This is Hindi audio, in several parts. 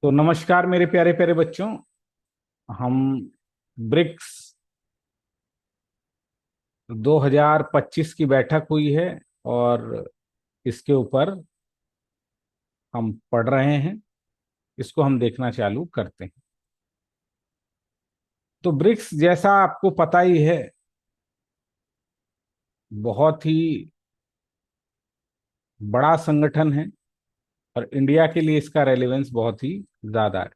तो नमस्कार मेरे प्यारे प्यारे बच्चों। हम ब्रिक्स 2025 की बैठक हुई है और इसके ऊपर हम पढ़ रहे हैं। इसको हम देखना चालू करते हैं। तो ब्रिक्स जैसा आपको पता ही है, बहुत ही बड़ा संगठन है और इंडिया के लिए इसका रेलेवेंस बहुत ही ज्यादा है।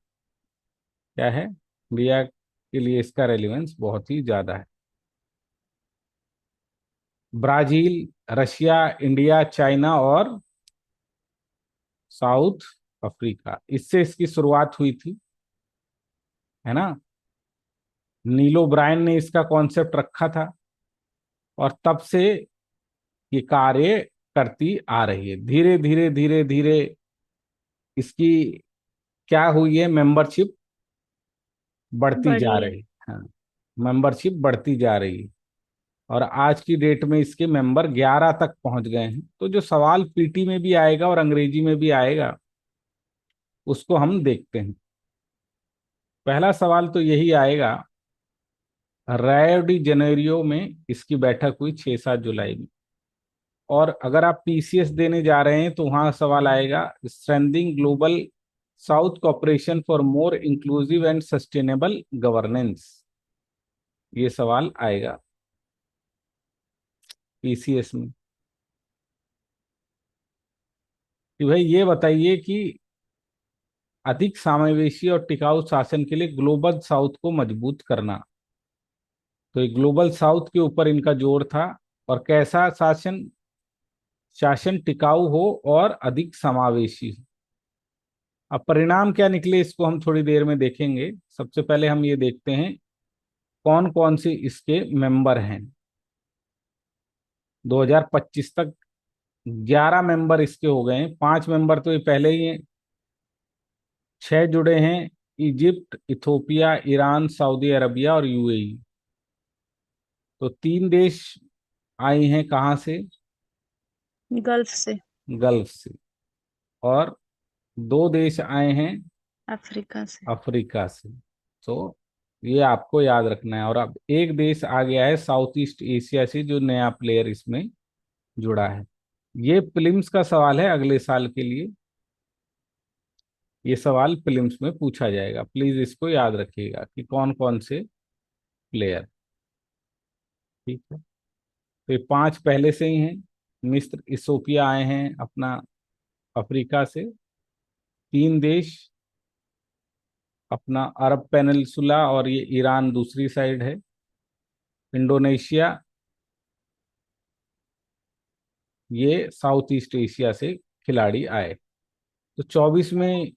क्या है? इंडिया के लिए इसका रेलेवेंस बहुत ही ज्यादा है। ब्राजील, रशिया, इंडिया, चाइना और साउथ अफ्रीका, इससे इसकी शुरुआत हुई थी, है ना। नीलो ब्रायन ने इसका कॉन्सेप्ट रखा था और तब से ये कार्य करती आ रही है। धीरे धीरे धीरे धीरे इसकी क्या हुई है, मेंबरशिप बढ़ती जा बढ़ी है। रही है। हाँ, मेंबरशिप बढ़ती जा रही है और आज की डेट में इसके मेंबर 11 तक पहुंच गए हैं। तो जो सवाल पीटी में भी आएगा और अंग्रेजी में भी आएगा, उसको हम देखते हैं। पहला सवाल तो यही आएगा, रियो डी जेनेरियो में इसकी बैठक हुई 6-7 जुलाई में। और अगर आप पीसीएस देने जा रहे हैं तो वहां सवाल आएगा, strengthening global south corporation for more inclusive and sustainable governance. ये सवाल आएगा पीसीएस में कि भाई ये बताइए कि अधिक समावेशी और टिकाऊ शासन के लिए ग्लोबल साउथ को मजबूत करना। तो ये ग्लोबल साउथ के ऊपर इनका जोर था। और कैसा शासन? शासन टिकाऊ हो और अधिक समावेशी हो। अब परिणाम क्या निकले, इसको हम थोड़ी देर में देखेंगे। सबसे पहले हम ये देखते हैं कौन कौन से इसके मेंबर हैं। 2025 तक 11 मेंबर इसके हो गए हैं। 5 मेंबर तो ये पहले ही हैं। 6 जुड़े हैं, Egypt, Ethiopia, Iran, Saudi Arabia और यूएई। तो 3 देश आए हैं कहाँ से? गल्फ से। गल्फ से। और 2 देश आए हैं अफ्रीका से। अफ्रीका से। तो ये आपको याद रखना है। और अब एक देश आ गया है साउथ ईस्ट एशिया से, जो नया प्लेयर इसमें जुड़ा है। ये प्रीलिम्स का सवाल है अगले साल के लिए। ये सवाल प्रीलिम्स में पूछा जाएगा, प्लीज इसको याद रखिएगा कि कौन कौन से प्लेयर। ठीक है। तो ये 5 पहले से ही हैं। मिस्र, इथोपिया आए हैं अपना अफ्रीका से। 3 देश अपना अरब पेनिनसुला और ये ईरान दूसरी साइड है। इंडोनेशिया, ये साउथ ईस्ट एशिया से खिलाड़ी आए। तो 24 में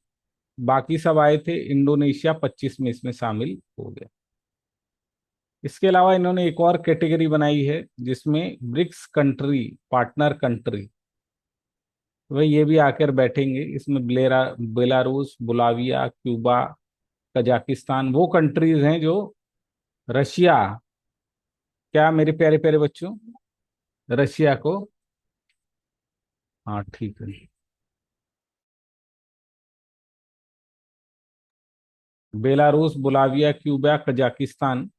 बाकी सब आए थे, इंडोनेशिया 25 में इसमें शामिल हो गया। इसके अलावा इन्होंने एक और कैटेगरी बनाई है जिसमें ब्रिक्स कंट्री, पार्टनर कंट्री। वह ये भी आकर बैठेंगे इसमें। बेलारूस, बुलाविया, क्यूबा, कजाकिस्तान, वो कंट्रीज हैं जो रशिया, क्या मेरे प्यारे प्यारे बच्चों, रशिया को, हाँ ठीक है, Belarus, Bolivia, Cuba, Kazakhstan,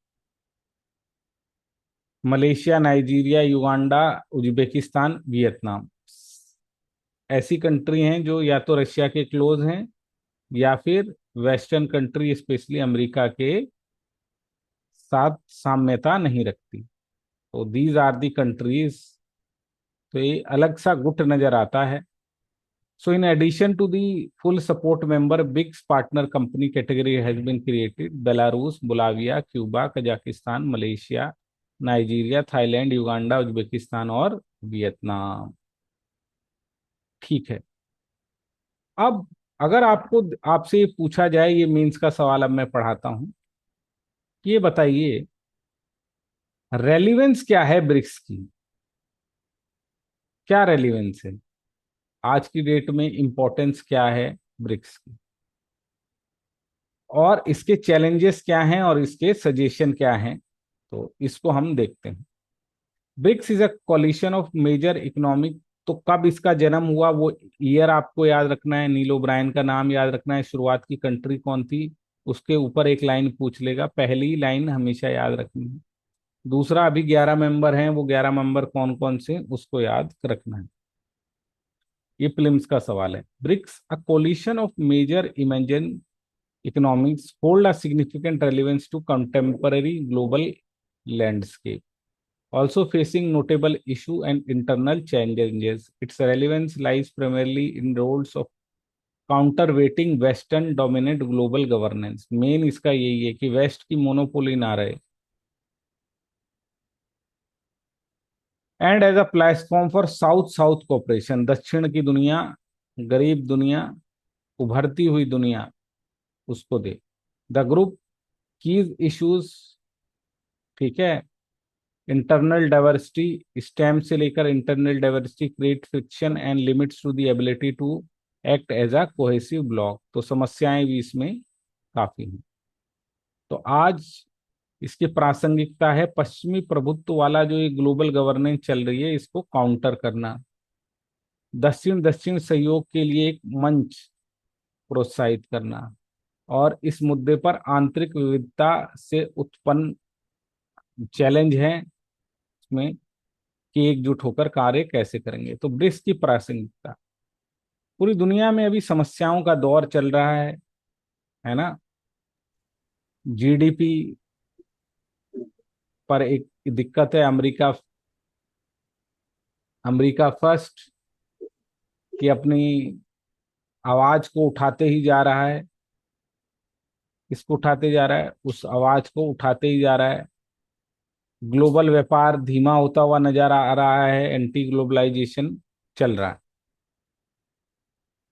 Malaysia, Nigeria, Uganda, Uzbekistan, Vietnam, ऐसी कंट्री हैं जो या तो रशिया के क्लोज हैं या फिर वेस्टर्न कंट्री स्पेशली अमेरिका के साथ साम्यता नहीं रखती। तो दीज आर दी कंट्रीज। तो ये अलग सा गुट नजर आता है। So in addition to the full support member, BRICS partner company category has been created. Belarus, Bolivia, Cuba, Kazakhstan, Malaysia, Nigeria, Thailand, Uganda, Uzbekistan और वियतनाम। ठीक है। अब अगर आपको आपसे ये पूछा जाए, ये मेंस का सवाल अब मैं पढ़ाता हूं, कि ये बताइए रेलिवेंस क्या है ब्रिक्स की। क्या रेलिवेंस है आज की डेट में, इंपॉर्टेंस क्या है ब्रिक्स की, और इसके चैलेंजेस क्या हैं और इसके सजेशन क्या हैं। तो इसको हम देखते हैं। BRICS is a coalition of major economic तो कब इसका जन्म हुआ वो ईयर आपको याद रखना है, नील ओब्रायन का नाम याद रखना है, शुरुआत की कंट्री कौन थी, उसके ऊपर एक लाइन पूछ लेगा, पहली लाइन हमेशा याद रखनी है। दूसरा, अभी 11 मेंबर हैं, वो 11 मेंबर कौन कौन से उसको याद रखना है। ये प्रीलिम्स का सवाल है। BRICS, a coalition of major emerging economies, hold a significant relevance to contemporary global landscape, also facing notable issue and internal challenges. Its relevance lies primarily in roles of counterweighting western dominant global governance. Main इसका यही है कि वेस्ट की मोनोपोली ना रहे, and as a platform for south south cooperation, दक्षिण की दुनिया, गरीब दुनिया, उभरती हुई दुनिया उसको दे। द ग्रुप कीज इश्यूज, ठीक है, इंटरनल डाइवर्सिटी, स्टेम से लेकर internal diversity create friction and limits to the ability to act as a cohesive bloc. तो समस्याएं भी इसमें काफी हैं। तो आज इसकी प्रासंगिकता है पश्चिमी प्रभुत्व वाला जो ये ग्लोबल गवर्नेंस चल रही है इसको काउंटर करना, दक्षिण दक्षिण सहयोग के लिए एक मंच प्रोत्साहित करना, और इस मुद्दे पर आंतरिक विविधता से उत्पन्न चैलेंज है इसमें कि एकजुट होकर कार्य कैसे करेंगे। तो ब्रिक्स की प्रासंगिकता, पूरी दुनिया में अभी समस्याओं का दौर चल रहा है ना। जीडीपी पर एक दिक्कत है, अमेरिका अमेरिका फर्स्ट कि अपनी आवाज को उठाते ही जा रहा है, किसको उठाते जा रहा है, उस आवाज को उठाते ही जा रहा है। ग्लोबल व्यापार धीमा होता हुआ नजर आ रहा है, एंटी ग्लोबलाइजेशन चल रहा है।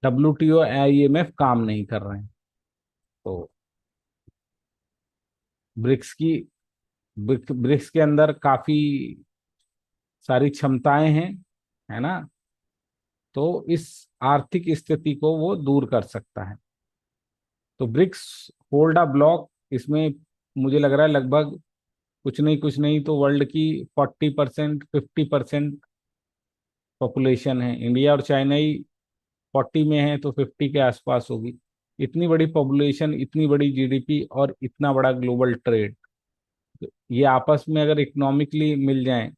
डब्ल्यूटीओ आईएमएफ काम नहीं कर रहे हैं। तो ब्रिक्स की ब्रिक्स के अंदर काफी सारी क्षमताएं हैं, है ना। तो इस आर्थिक स्थिति को वो दूर कर सकता है। तो ब्रिक्स होल्ड अ ब्लॉक, इसमें मुझे लग रहा है लगभग कुछ नहीं तो वर्ल्ड की 40% 50% पॉपुलेशन है। इंडिया और चाइना ही 40 में है तो 50 के आसपास होगी। इतनी बड़ी पॉपुलेशन, इतनी बड़ी जीडीपी और इतना बड़ा ग्लोबल ट्रेड, ये आपस में अगर इकोनॉमिकली मिल जाएं,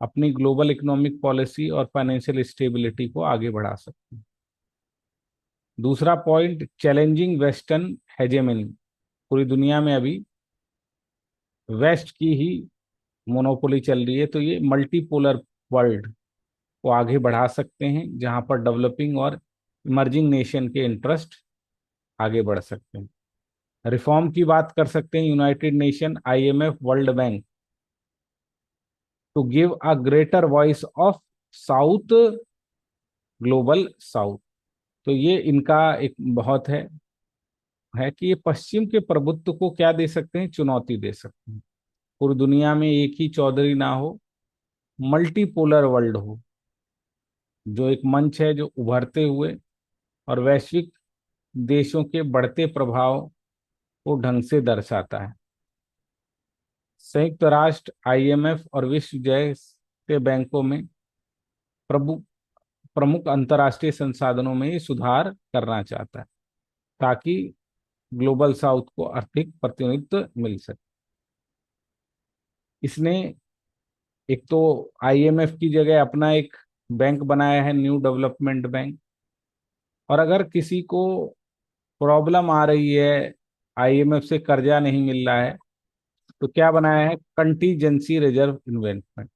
अपनी ग्लोबल इकोनॉमिक पॉलिसी और फाइनेंशियल स्टेबिलिटी को आगे बढ़ा सकते हैं। दूसरा पॉइंट, चैलेंजिंग वेस्टर्न हेजेमनी, पूरी दुनिया में अभी वेस्ट की ही मोनोपोली चल रही है, तो ये मल्टीपोलर वर्ल्ड को आगे बढ़ा सकते हैं जहां पर डेवलपिंग और इमर्जिंग नेशन के इंटरेस्ट आगे बढ़ सकते हैं। रिफॉर्म की बात कर सकते हैं, United Nation, IMF, World Bank, to give a greater voice of south, global south. तो ये इनका एक बहुत है कि ये पश्चिम के प्रभुत्व को क्या दे सकते हैं, चुनौती दे सकते हैं। पूरी दुनिया में एक ही चौधरी ना हो, मल्टीपोलर वर्ल्ड हो, जो एक मंच है जो उभरते हुए और वैश्विक देशों के बढ़ते प्रभाव को ढंग से दर्शाता है। संयुक्त राष्ट्र, आईएमएफ और विश्व जैसे बैंकों में प्रमुख प्रमुख अंतर्राष्ट्रीय संसाधनों में ये सुधार करना चाहता है ताकि ग्लोबल साउथ को आर्थिक प्रतिनिधित्व मिल सके। इसने एक तो आईएमएफ की जगह अपना एक बैंक बनाया है, न्यू डेवलपमेंट बैंक। और अगर किसी को प्रॉब्लम आ रही है, आईएमएफ से कर्जा नहीं मिल रहा है, तो क्या बनाया है, कंटीजेंसी रिजर्व इन्वेस्टमेंट,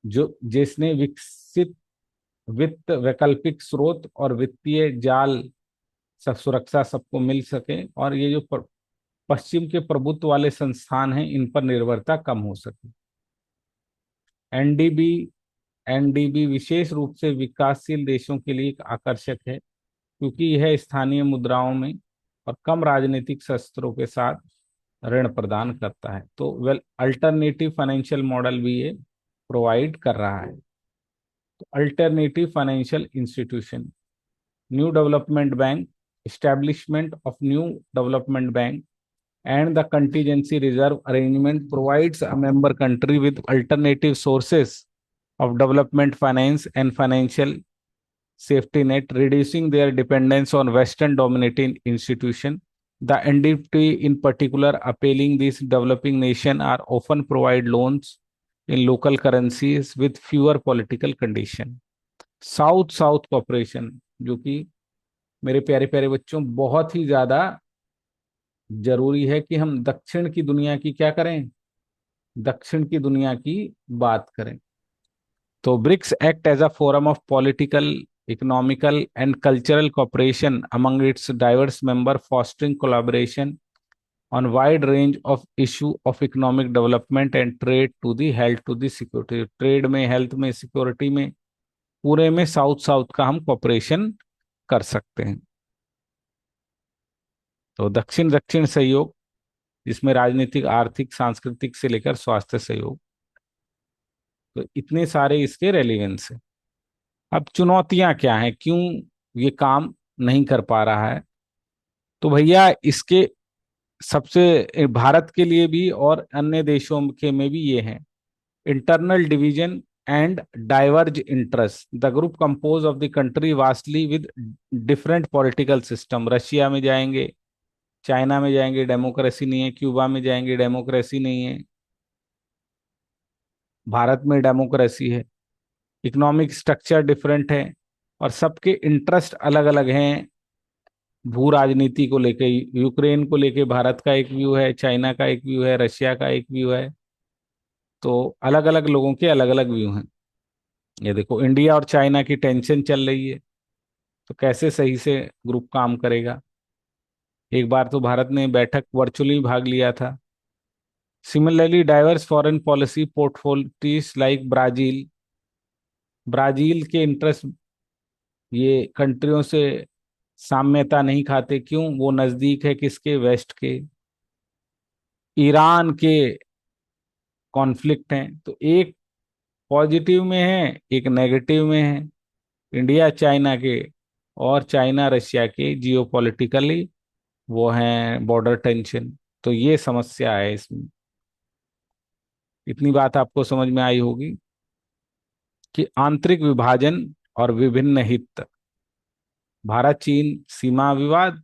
जो जिसने विकसित वित्त, वैकल्पिक स्रोत और वित्तीय जाल, सब सुरक्षा सबको मिल सके, और ये जो पश्चिम के प्रभुत्व वाले संस्थान हैं इन पर निर्भरता कम हो सके। एनडीबी एनडीबी विशेष रूप से विकासशील देशों के लिए एक आकर्षक है क्योंकि यह स्थानीय मुद्राओं में और कम राजनीतिक शस्त्रों के साथ ऋण प्रदान करता है। तो वेल, अल्टरनेटिव फाइनेंशियल मॉडल भी ये प्रोवाइड कर रहा है। तो alternative financial institution, new development bank, establishment of new development bank and the contingency reserve arrangement provides a member country with alternative sources of development finance and financial safety net, reducing their dependence on Western dominating institution. The NDFT in particular, appealing these developing nation are often provide loans in local currencies with fewer political condition. South south cooperation, जो कि मेरे प्यारे प्यारे बच्चों बहुत ही ज्यादा जरूरी है कि हम दक्षिण की दुनिया की क्या करें, दक्षिण की दुनिया की बात करें। तो BRICS act as a forum of political, economical and cultural cooperation among its diverse member, fostering collaboration on wide range of issue of economic development and trade to the health to the security। Trade में, हेल्थ में, सिक्योरिटी में, पूरे में साउथ साउथ का हम कॉपरेशन कर सकते हैं। तो दक्षिण दक्षिण सहयोग, जिसमें राजनीतिक, आर्थिक, सांस्कृतिक से लेकर स्वास्थ्य सहयोग, तो इतने सारे इसके रेलिवेंस है। अब चुनौतियां क्या हैं, क्यों ये काम नहीं कर पा रहा है? तो भैया इसके सबसे भारत के लिए भी और अन्य देशों के में भी ये है, internal division and diverge interest. The group compose of the country vastly with different political system. Russia में जाएंगे, चाइना में जाएंगे, डेमोक्रेसी नहीं है। क्यूबा में जाएंगे, डेमोक्रेसी नहीं है। भारत में डेमोक्रेसी है। इकोनॉमिक स्ट्रक्चर डिफरेंट है और सबके इंटरेस्ट अलग अलग हैं। भू राजनीति को लेके, यूक्रेन को लेके भारत का एक व्यू है, चाइना का एक व्यू है, रशिया का एक व्यू है। तो अलग अलग लोगों के अलग अलग व्यू हैं। ये देखो, इंडिया और चाइना की टेंशन चल रही है, तो कैसे सही से ग्रुप काम करेगा? एक बार तो भारत ने बैठक वर्चुअली भाग लिया था। Similarly diverse foreign policy portfolios like Brazil, Brazil के इंटरेस्ट ये कंट्रियों से साम्यता नहीं खाते। क्यों? वो नजदीक है किसके? वेस्ट के। ईरान के कॉन्फ्लिक्ट हैं, तो एक पॉजिटिव में है, एक नेगेटिव में है। इंडिया चाइना के और चाइना रशिया के जियोपॉलिटिकली वो हैं बॉर्डर टेंशन। तो ये समस्या है इसमें। इतनी बात आपको समझ में आई होगी कि आंतरिक विभाजन और विभिन्न हित, भारत चीन सीमा विवाद,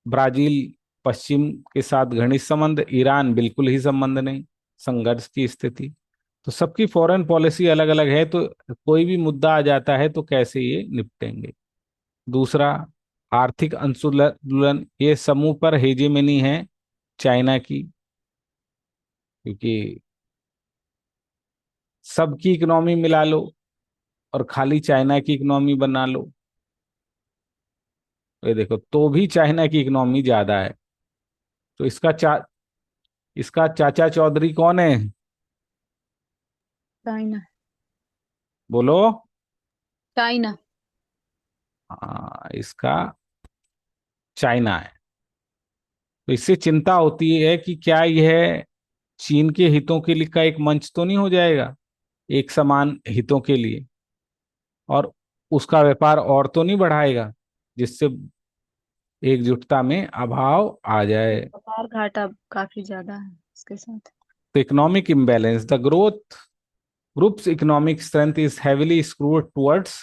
ब्राजील पश्चिम के साथ घनिष्ठ संबंध, ईरान बिल्कुल ही संबंध नहीं, संघर्ष की स्थिति। तो सबकी फॉरेन पॉलिसी अलग अलग है, तो कोई भी मुद्दा आ जाता है तो कैसे ये निपटेंगे। दूसरा, आर्थिक अनुकूलन, ये समूह पर हेजेमनी है चाइना की, क्योंकि सबकी इकोनॉमी मिला लो और खाली चाइना की इकोनॉमी बना लो, ये देखो तो भी चाइना की इकोनॉमी ज्यादा है। तो इसका चाचा चौधरी कौन है? चाइना। बोलो। चाइना। हाँ, इसका चाइना है। तो इससे चिंता होती है कि क्या यह चीन के हितों के लिए का एक मंच तो नहीं हो जाएगा, एक समान हितों के लिए, और उसका व्यापार और तो नहीं बढ़ाएगा, जिससे एकजुटता में अभाव आ जाए। व्यापार घाटा काफी ज्यादा है इसके साथ। तो economic imbalance, the growth group's economic strength is heavily skewed towards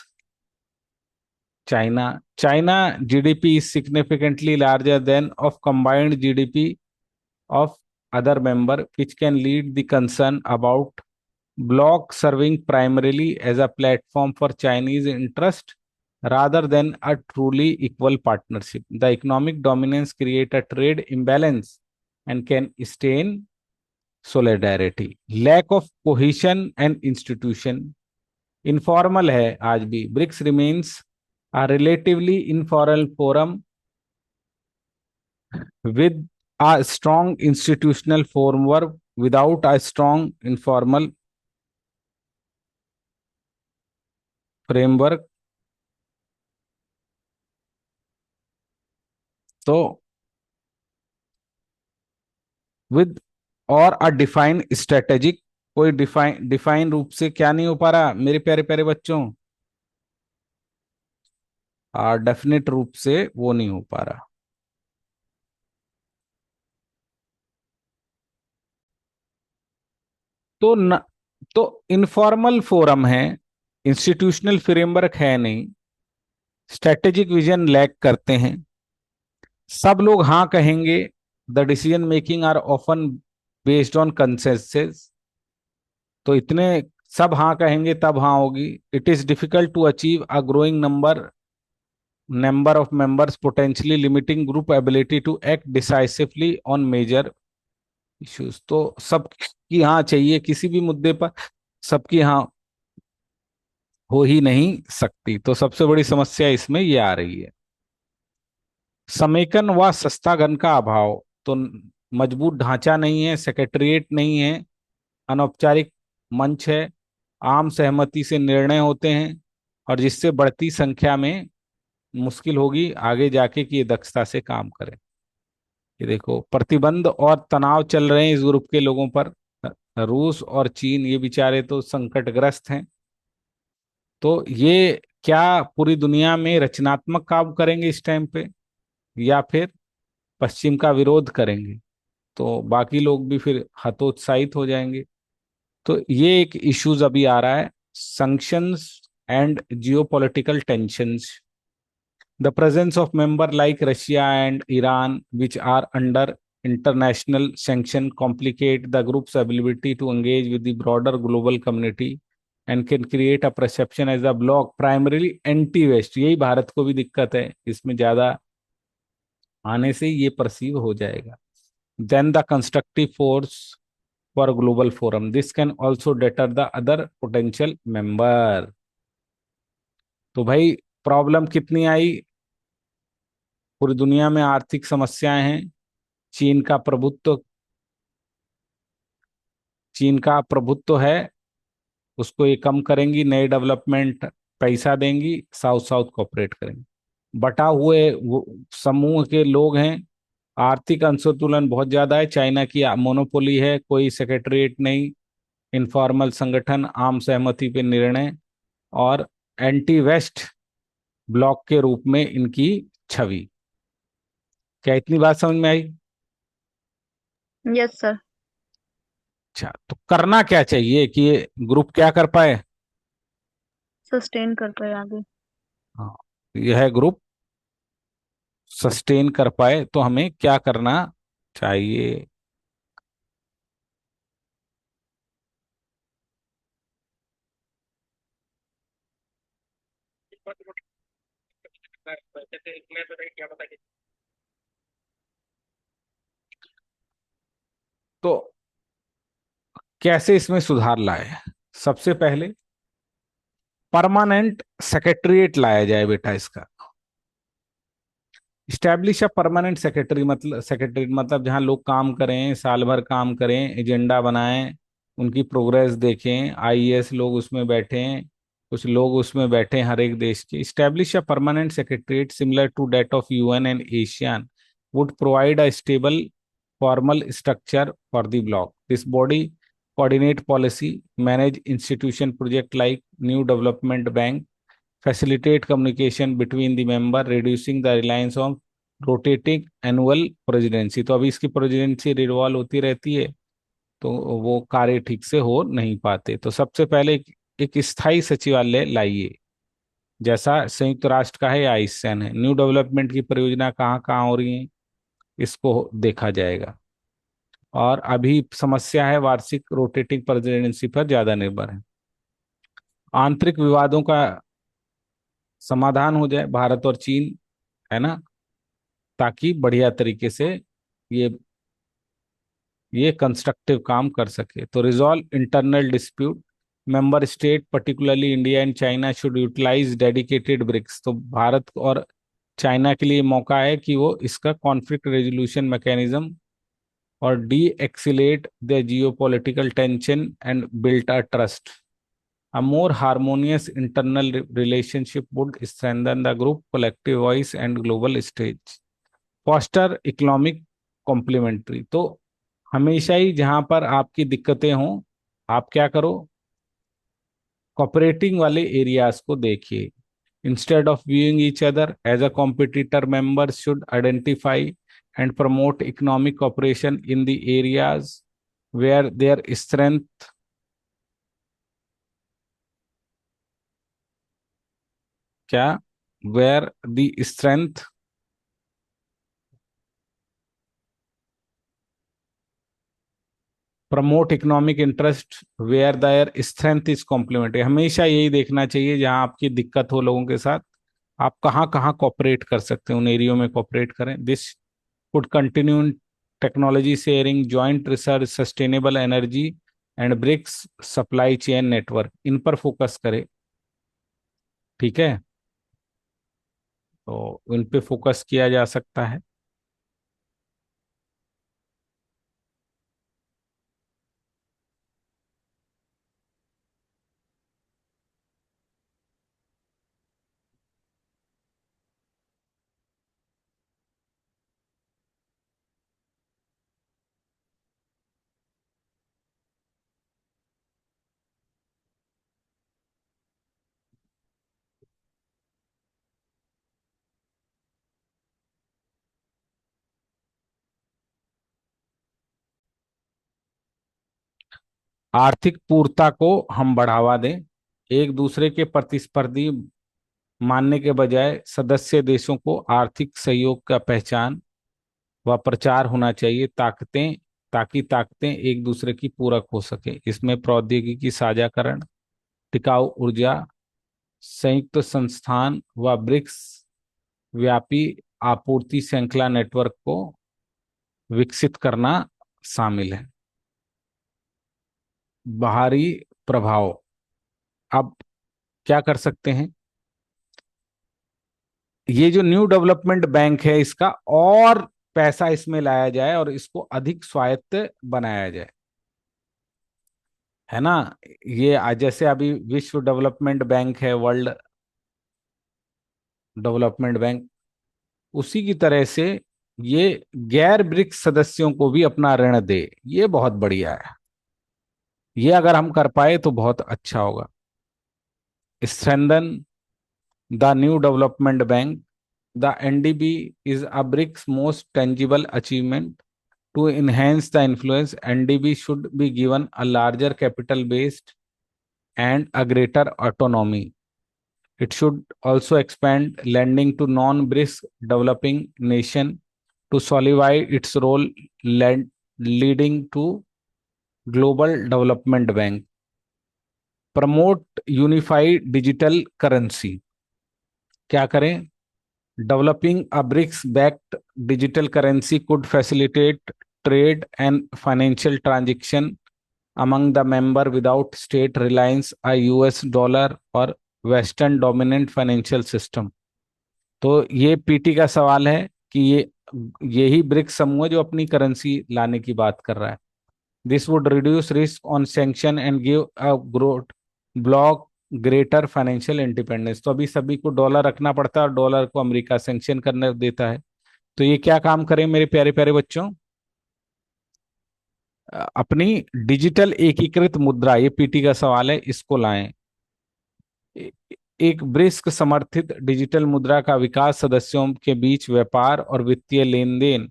China. China GDP is significantly larger than of combined GDP of other member, which can lead the concern about bloc serving primarily as a platform for Chinese interest rather than a truly equal partnership. The economic dominance create a trade imbalance and can stain solidarity. Lack of cohesion and institution, informal है आज भी। BRICS remains a relatively informal forum with a strong institutional framework without a strong informal framework। तो विद और अ डिफाइन स्ट्रेटेजिक, कोई डिफाइन डिफाइन रूप से क्या नहीं हो पा रहा मेरे प्यारे प्यारे बच्चों? डेफिनेट रूप से वो नहीं हो पा रहा। तो तो इनफॉर्मल फोरम है, इंस्टीट्यूशनल फ्रेमवर्क है नहीं, स्ट्रेटेजिक विजन लैक करते हैं, सब लोग हाँ कहेंगे, the decision making are often based on consensus, तो इतने सब हाँ कहेंगे तब हाँ होगी। It is difficult to achieve a growing number of members, potentially limiting group ability to act decisively on major issues. तो सबकी हाँ चाहिए किसी भी मुद्दे पर, सबकी हाँ हो ही नहीं सकती, तो सबसे बड़ी समस्या इसमें ये आ रही है। समेकन व सस्ता घन का अभाव, तो मजबूत ढांचा नहीं है, सेक्रेटरिएट नहीं है, अनौपचारिक मंच है, आम सहमति से निर्णय होते हैं, और जिससे बढ़ती संख्या में मुश्किल होगी आगे जाके कि ये दक्षता से काम करें। ये देखो प्रतिबंध और तनाव चल रहे हैं इस ग्रुप के लोगों पर। रूस और चीन ये बेचारे तो संकटग्रस्त हैं। तो ये क्या पूरी दुनिया में रचनात्मक काम करेंगे इस टाइम पे, या फिर पश्चिम का विरोध करेंगे? तो बाकी लोग भी फिर हतोत्साहित हो जाएंगे। तो ये एक इश्यूज अभी आ रहा है, sanctions and geopolitical tensions. The presence of members like Russia and Iran, which are under international sanction, complicate the group's ability to engage with the broader global community and can create a perception as a bloc primarily anti-West। यही भारत को भी दिक्कत है, इसमें ज्यादा आने से ये परसीव हो जाएगा। Then the constructive force for global forum, this can also deter the other potential member। तो भाई प्रॉब्लम कितनी आई, पूरी दुनिया में आर्थिक समस्याएं हैं, चीन का प्रभुत्व, चीन का प्रभुत्व है, उसको ये कम करेंगी, नए डेवलपमेंट पैसा देंगी, साउथ साउथ कोऑपरेट करेंगे। बटा हुए समूह के लोग हैं, आर्थिक असंतुलन बहुत ज्यादा है, चाइना की मोनोपोली है, कोई सेक्रेटरीट नहीं, इनफॉर्मल संगठन, आम सहमति पे निर्णय, और एंटी वेस्ट ब्लॉक के रूप में इनकी छवि। क्या इतनी बात समझ में आई? Yes sir. अच्छा, तो करना क्या चाहिए कि ये ग्रुप क्या कर पाए? सस्टेन कर पाए आगे। हाँ, यह ग्रुप सस्टेन कर पाए तो हमें क्या करना चाहिए? तो कैसे इसमें सुधार लाए? सबसे पहले परमानेंट सेक्रेटरीट लाया जाए बेटा इसका। स्टैब्लिश अ परमानेंट सेक्रेटरी मतलब जहां लोग काम करें, साल भर काम करें, एजेंडा बनाएं, उनकी प्रोग्रेस देखें, आईएएस लोग उसमें बैठे, कुछ लोग उसमें बैठे हर एक देश के। Establish a permanent secretariat similar to that of UN and ASEAN would provide a stable formal structure for the bloc. This body coordinate policy, manage institution project like new development bank, facilitate communication between the member, reducing the reliance on rotating annual presidency। तो अभी इसकी प्रेसिडेंसी रिवॉल्व होती रहती है, तो वो कार्य ठीक से हो नहीं पाते। तो सबसे पहले एक स्थायी सचिवालय लाइए, जैसा संयुक्त राष्ट्र का है या आईसीएन है। न्यू डेवलपमेंट की परियोजना कहाँ कहाँ हो रही है, इसको देखा जाएगा। और अभी समस्या है वार्षिक रोटेटिंग प्रेसिडेंसी पर ज्यादा निर्भर है। आंतरिक विवादों का समाधान हो जाए भारत और चीन, है ना, ताकि बढ़िया तरीके से ये ये कंस्ट्रक्टिव काम कर सके। तो resolve internal dispute, member state particularly India and China should utilise dedicated BRICS. तो भारत और चाइना के लिए मौका है कि वो इसका कॉन्फ्लिक्ट रेजोल्यूशन मैकेनिज्म और D accelerate the geopolitical tension and built a trust. A more harmonious internal relationship would strengthen the group collective voice and global stage। Foster economic complementary, तो हमेशा ही जहां पर आपकी दिक्कतें हों, आप क्या करो, कॉपरेटिंग वाले एरियाज को देखिए। Instead of viewing each other as a competitor, members should identify and promote economic cooperation in the areas where their strength क्या? Where the strength, promote economic interest where their strength is complementary. हमेशा यही देखना चाहिए जहां आपकी दिक्कत हो लोगों के साथ, आप कहाँ कहाँ कॉपरेट कर सकते हैं, उन एरियो में कॉपरेट करें। This could continue in technology sharing, joint research, sustainable energy and BRICS supply chain network, इन पर फोकस करें। ठीक है, तो इन पे फोकस किया जा सकता है। आर्थिक पूर्णता को हम बढ़ावा दें, एक दूसरे के प्रतिस्पर्धी मानने के बजाय सदस्य देशों को आर्थिक सहयोग का पहचान व प्रचार होना चाहिए। ताकतें एक दूसरे की पूरक हो सके। इसमें प्रौद्योगिकी साझाकरण, टिकाऊ ऊर्जा, संयुक्त संस्थान व ब्रिक्स व्यापी आपूर्ति श्रृंखला नेटवर्क को विकसित करना शामिल है। बाहरी प्रभाव, अब क्या कर सकते हैं? ये जो न्यू डेवलपमेंट बैंक है, इसका और पैसा इसमें लाया जाए और इसको अधिक स्वायत्त बनाया जाए, है ना। ये जैसे अभी विश्व डेवलपमेंट बैंक है, वर्ल्ड डेवलपमेंट बैंक, उसी की तरह से ये गैर ब्रिक्स सदस्यों को भी अपना ऋण दे। ये बहुत बढ़िया है, ये अगर हम कर पाए तो बहुत अच्छा होगा। strengthen the new development bank, the NDB is a BRICS most tangible achievement. To enhance the influence, NDB should be given a larger capital base and a greater autonomy. It should also expand lending to non-BRICS developing nation to solidify its role, leading to global development bank. Promote unified digital currency. क्या करें? Developing a BRICS-backed digital currency could facilitate trade and financial transaction among the member without state reliance on US dollar or Western dominant financial system। तो ये पीटी का सवाल है कि यही ब्रिक्स समूह है जो अपनी करेंसी लाने की बात कर रहा है। This would reduce risk on sanction and give a growth block greater financial independence. तो अभी सभी को डॉलर रखना पड़ता है और डॉलर को अमेरिका सैंक्शन करने देता है। तो ये क्या काम करें मेरे प्यारे प्यारे बच्चों? अपनी डिजिटल एकीकृत मुद्रा, ये पीटी का सवाल है, इसको लाएं। ए- एक ब्रिक्स समर्थित डिजिटल मुद्रा का विकास सदस्यों के बीच व्यापार और वित्तीय लेन देन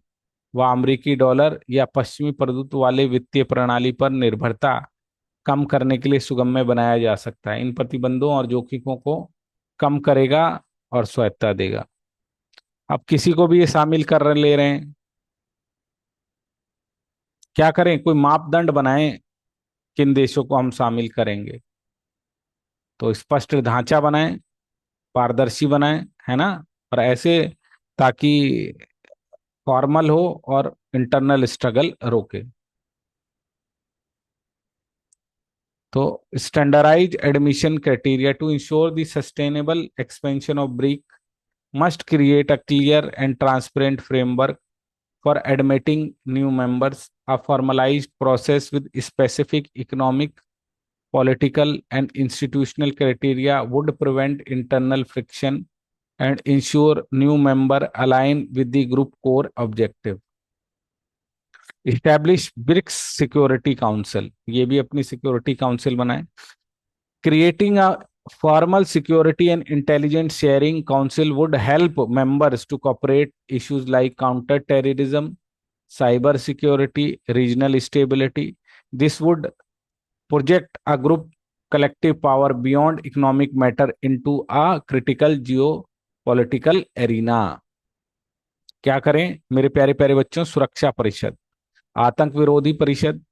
व अमेरिकी डॉलर या पश्चिमी प्रभुत्व वाले वित्तीय प्रणाली पर निर्भरता कम करने के लिए सुगम्य बनाया जा सकता है। इन प्रतिबंधों और जोखिमों को कम करेगा और स्वायत्ता देगा। अब किसी को भी ये शामिल कर ले रहे हैं, क्या करें? कोई मापदंड बनाएं, किन देशों को हम शामिल करेंगे। तो स्पष्ट ढांचा बनाएं, पारदर्शी बनाएं, है ना, और ऐसे ताकि फॉर्मल हो और इंटरनल स्ट्रगल रोके। तो standardise admission criteria to ensure the sustainable expansion of BRIC must create a clear and transparent framework for admitting new members. A formalized process with specific economic, political, and institutional criteria would prevent internal friction and ensure new member align with the group core objective. Establish BRICS security council, ये भी अपनी सिक्योरिटी काउंसिल बनाए। Creating a formal security and intelligence sharing council would help members to cooperate issues like counter-terrorism, cyber security, regional stability. This would project a group collective power beyond economic matter into a critical geopolitical arena। क्या करें मेरे प्यारे प्यारे बच्चों? सुरक्षा परिषद, आतंक विरोधी परिषद,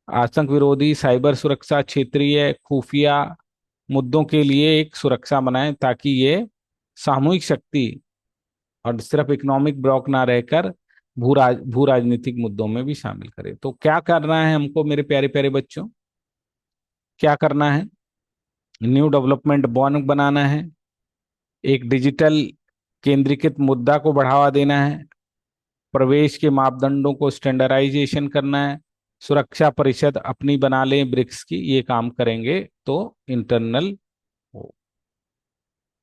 आतंक विरोधी, साइबर सुरक्षा, क्षेत्रीय खुफिया मुद्दों के लिए एक सुरक्षा बनाएं ताकि ये सामूहिक शक्ति और सिर्फ इकोनॉमिक ब्लॉक ना रहकर भू राजनीतिक मुद्दों में भी शामिल करे। तो क्या करना है हमको मेरे प्यारे प्यारे बच्चों? क्या करना है? न्यू डेवलपमेंट बैंक बनाना है, एक डिजिटल केंद्रीकृत मुद्दा को बढ़ावा देना है, प्रवेश के मापदंडों को स्टैंडर्डाइजेशन करना है, सुरक्षा परिषद अपनी बना लें ब्रिक्स की, ये काम करेंगे तो इंटरनल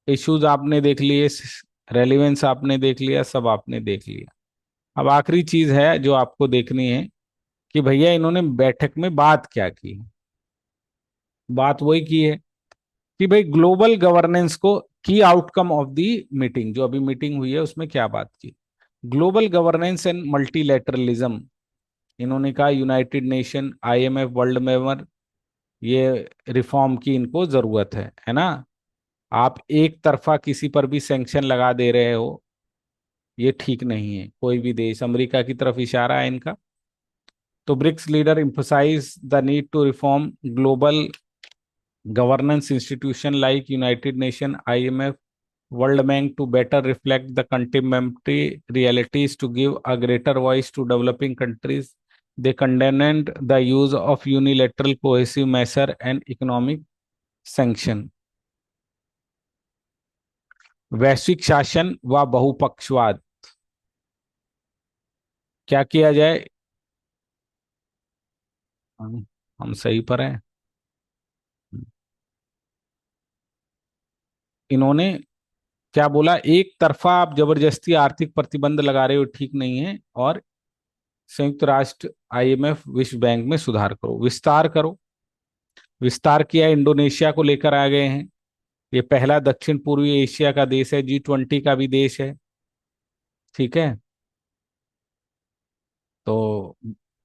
इश्यूज आपने देख लिए, रेलिवेंस आपने देख लिया, सब आपने देख लिया। अब आखिरी चीज है जो आपको देखनी है कि भैया इन्होंने बैठक में बात क्या की। बात वही की है कि भाई ग्लोबल गवर्नेंस को, की आउटकम ऑफ द मीटिंग, जो अभी मीटिंग हुई है उसमें क्या बात की? Global governance and multilateralism. इन्होंने कहा United Nation, IMF, world member, ये रिफॉर्म की इनको जरूरत है ना। आप एक तरफा किसी पर भी सैंक्शन लगा दे रहे हो, ये ठीक नहीं है। कोई भी देश, अमेरिका की तरफ इशारा है इनका। तो BRICS leader emphasize the need to reform global governance institution like United Nations, IMF, World Bank to better reflect the contemporary realities to give a greater voice to developing countries. They condemned the use of unilateral coercive measure and economic sanction. वैश्विक शासन व बहुपक्षवाद, क्या किया जाए? हम सही पर हैं। इन्होंने क्या बोला? एक तरफा आप जबरदस्ती आर्थिक प्रतिबंध लगा रहे हो, ठीक नहीं है। और संयुक्त राष्ट्र, आईएमएफ, विश्व बैंक में सुधार करो, विस्तार करो। विस्तार किया, इंडोनेशिया को लेकर आ गए हैं। ये पहला दक्षिण पूर्वी एशिया का देश है, G20 का भी देश है, ठीक है। तो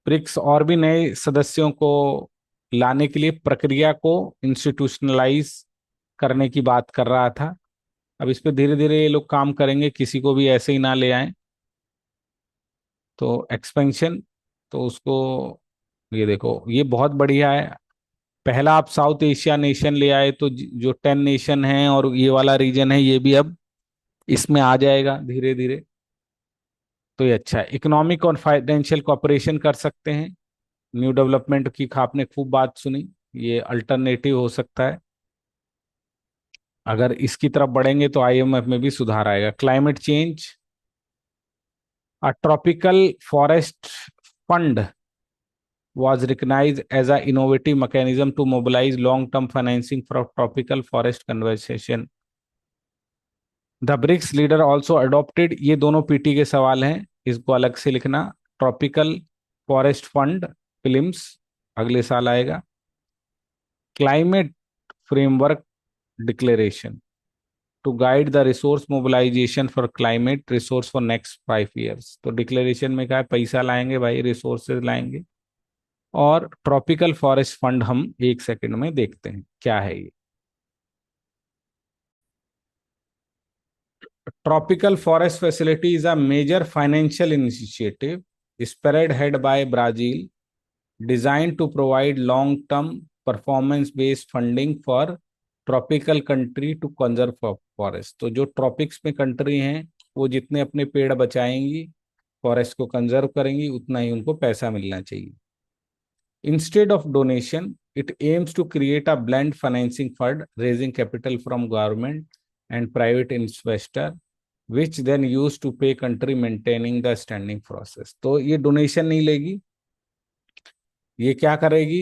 ब्रिक्स और भी नए सदस्यों को लाने के लिए प्रक्रिया को इंस्टीट्यूशनलाइज करने की बात कर रहा था। अब इस पे धीरे धीरे ये लोग काम करेंगे, किसी को भी ऐसे ही ना ले आए। तो एक्सपेंशन, तो उसको, ये देखो ये बहुत बढ़िया है। पहला आप साउथ एशिया नेशन ले आए, तो जो 10 नेशन हैं और ये वाला रीजन है, ये भी अब इसमें आ जाएगा धीरे धीरे। तो ये अच्छा है। इकोनॉमिक और फाइनेंशियल कॉपरेशन कर सकते हैं। न्यू डेवलपमेंट की आपने खूब बात सुनी, ये अल्टरनेटिव हो सकता है। अगर इसकी तरफ बढ़ेंगे तो आईएमएफ में भी सुधार आएगा। Climate change, a tropical forest fund was recognized as an innovative mechanism to mobilize long-term financing for tropical forest conservation. The BRICS leader also adopted, ये दोनों पीटी के सवाल हैं, इसको अलग से लिखना। ट्रॉपिकल फॉरेस्ट फंड फिल्म्स अगले साल आएगा। Climate framework declaration to guide the resource mobilisation for climate resource for next 5 years। तो डिक्लेरेशन में क्या है? पैसा लाएंगे भाई, रिसोर्सेज लाएंगे। और ट्रॉपिकल फॉरेस्ट फंड हम एक सेकंड में देखते हैं क्या है ये। Tropical forest facility is a major financial initiative spearheaded by Brazil, designed to provide long-term performance-based funding for tropical country to conserve forest। तो जो ट्रॉपिक्स में कंट्री हैं वो जितने अपने पेड़ बचाएंगी, फॉरेस्ट को कंजर्व करेंगी, उतना ही उनको पैसा मिलना चाहिए। Instead of donation, it aims to create a blend financing fund, raising capital from government and private investor, which then used to pay country maintaining the standing process। तो ये डोनेशन नहीं लेगी, ये क्या करेगी?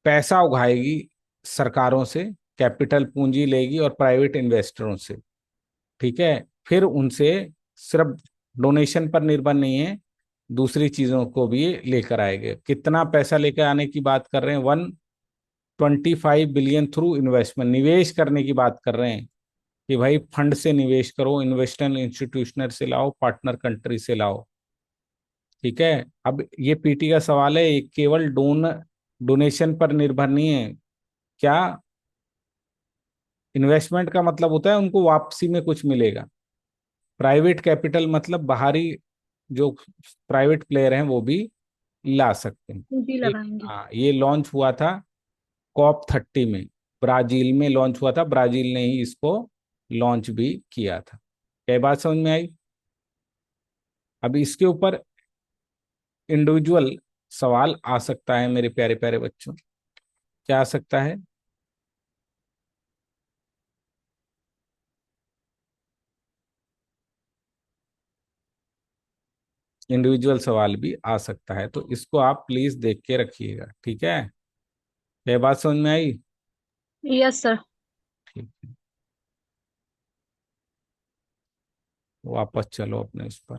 पैसा उगाएगी सरकारों से, कैपिटल पूंजी लेगी और प्राइवेट इन्वेस्टरों से, ठीक है। फिर उनसे सिर्फ डोनेशन पर निर्भर नहीं है, दूसरी चीजों को भी लेकर आएंगे। कितना पैसा लेकर आने की बात कर रहे हैं? 125 बिलियन थ्रू इन्वेस्टमेंट, निवेश करने की बात कर रहे हैं कि भाई फंड से निवेश करो, इन्वेस्टर इंस्टीट्यूशनल से लाओ, पार्टनर कंट्री से लाओ, ठीक है। अब ये पीटी का सवाल है, केवल डोनेशन पर निर्भर नहीं है। क्या इन्वेस्टमेंट का मतलब होता है उनको वापसी में कुछ मिलेगा। प्राइवेट कैपिटल मतलब बाहरी जो प्राइवेट प्लेयर हैं वो भी ला सकते हैं। पूंजी एक, लगाएंगे। हाँ, ये लॉन्च हुआ था COP30 में, ब्राजील में लॉन्च हुआ था। ब्राजील ने ही इसको लॉन्च भी किया था। क्या बात समझ में आई? अब इसके ऊपर इंडिविजुअल सवाल आ सकता है मेरे प्यारे प्यारे बच्चों। क्या आ सकता है? इंडिविजुअल सवाल भी आ सकता है, तो इसको आप प्लीज देख के रखिएगा, ठीक है? ये बात समझ में आई? Yes sir. ठीक है, वापस चलो अपने उस पर।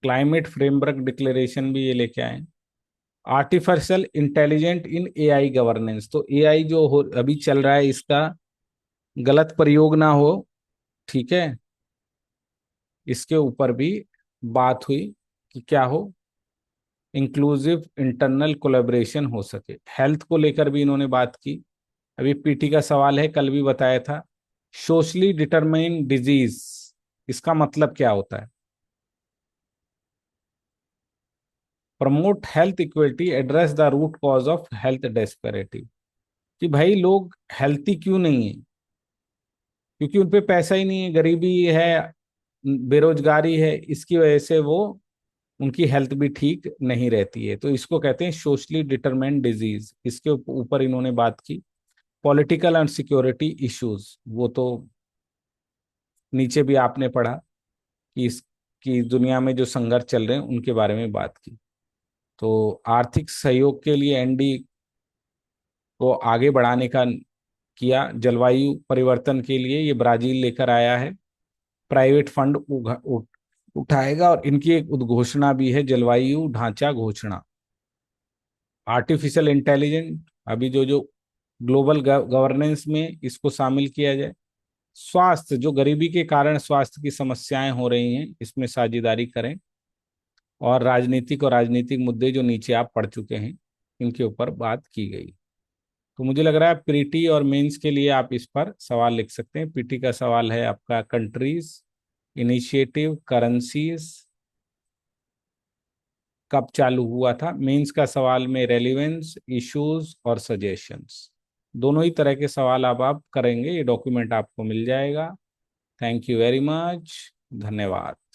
क्लाइमेट फ्रेमवर्क डिक्लेरेशन भी ये लेके आए। Artificial intelligent in AI governance, तो एआई जो हो अभी चल रहा है इसका गलत प्रयोग ना हो, ठीक है? इसके ऊपर भी बात हुई कि क्या हो, इंक्लूसिव इंटरनल कोलैबोरेशन हो सके। हेल्थ को लेकर भी इन्होंने बात की। अभी पीटी का सवाल है, कल भी बताया था। सोशली डिटरमाइन डिजीज, इसका मतलब क्या होता है? Promote health equity, address the root cause of health disparity. कि भाई लोग हेल्थी क्यों नहीं है? क्योंकि उन पे पैसा ही नहीं है, गरीबी है, बेरोजगारी है, इसकी वजह से वो उनकी हेल्थ भी ठीक नहीं रहती है। तो इसको कहते हैं सोशली डिटरमाइंड डिजीज। इसके ऊपर इन्होंने बात की। पॉलिटिकल एंड सिक्योरिटी इश्यूज, वो तो नीचे भी आपने पढ़ा कि इस कि दुनिया में जो संघर्ष चल रहे हैं उनके बारे में बात की। तो आर्थिक सहयोग के लिए एनडी को आगे बढ़ाने का किया। जलवायु परिवर्तन के लिए ये ब्राजील लेकर आया है, प्राइवेट फंड उठाएगा। और इनकी एक उद्घोषणा भी है, जलवायु ढांचा घोषणा। आर्टिफिशियल इंटेलिजेंस, अभी जो जो ग्लोबल गवर्नेंस में इसको शामिल किया जाए। स्वास्थ्य, जो गरीबी के कारण स्वास्थ्य की समस्याएं हो रही हैं, इसमें साझेदारी करें। और राजनीतिक और राजनीतिक मुद्दे जो नीचे आप पढ़ चुके हैं, इनके ऊपर बात की गई। तो मुझे लग रहा है पीटी और मेंस के लिए आप इस पर सवाल लिख सकते हैं। पीटी का सवाल है आपका कंट्रीज, इनिशिएटिव, करेंसीज, कब चालू हुआ था। मेंस का सवाल में रेलिवेंस, इश्यूज और सजेशंस, दोनों ही तरह के सवाल अब आप करेंगे। ये डॉक्यूमेंट आपको मिल जाएगा। Thank you very much. धन्यवाद।